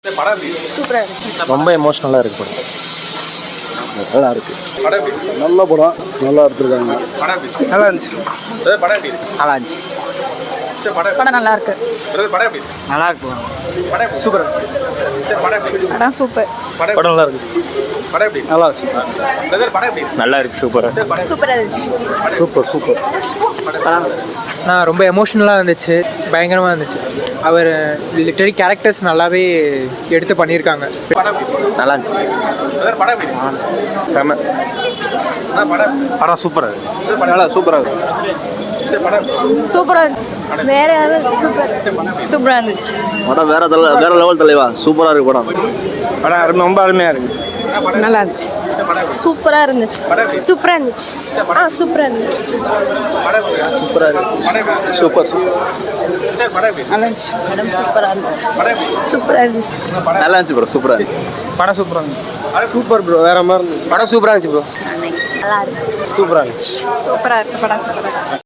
சூப்பரா இருக்கு. ரொம்ப எமோஷ்னலாக இருக்கு படம். நல்லா இருக்கு. நல்ல படம், நல்லா எடுத்துருக்காங்க. நல்லா இருந்துச்சு. நல்லா இருந்துச்சு. படம் நல்லா இருக்கு. நல்லா இருக்கு. சூப்பர். படம் சூப்பர். படம் நல்லா இருக்கு. நல்லா இருக்கு. நல்லா இருக்கு. சூப்பராக சூப்பரா இருந்துச்சு. சூப்பர். நான் ரொம்ப எமோஷ்னலாக இருந்துச்சு, பயங்கரமாக இருந்துச்சு. அவர் லிட்டரரி கேரக்டர்ஸ் நல்லாவே எடுத்து பண்ணியிருக்காங்க. நல்லா இருந்துச்சு. செம படம் சூப்பராக இருக்கு. நல்லா சூப்பராக இருக்கு. சூப்பரா வேற சூப்பரா இருந்துச்சு. படம் வேற லெவல் தலைவா. சூப்பராக இருக்கு படம். படம் ரொம்ப அருமையாக இருக்கு. நல்லா இருந்துச்சு. சூப்பரா இருந்துச்சு. சூப்பரா இருந்துச்சு. சூப்பரா இருந்துச்சு. சூப்பர். நல்லா இருந்துச்சு. படம் சூப்பரா இருந்துச்சு. சூப்பரா இருந்துச்சு. நல்லா இருந்துச்சு ப்ரோ. சூப்பராக இருக்கு. படம் சூப்பராக இருந்துச்சு. Super bro. வேற மாதிரி இருந்துச்சு. படம் சூப்பராக இருந்துச்சு ப்ரோ. நல்லா இருந்துச்சு. சூப்பராக இருந்துச்சு. சூப்பரா இருக்கு. படம் சூப்பரா இருக்கு.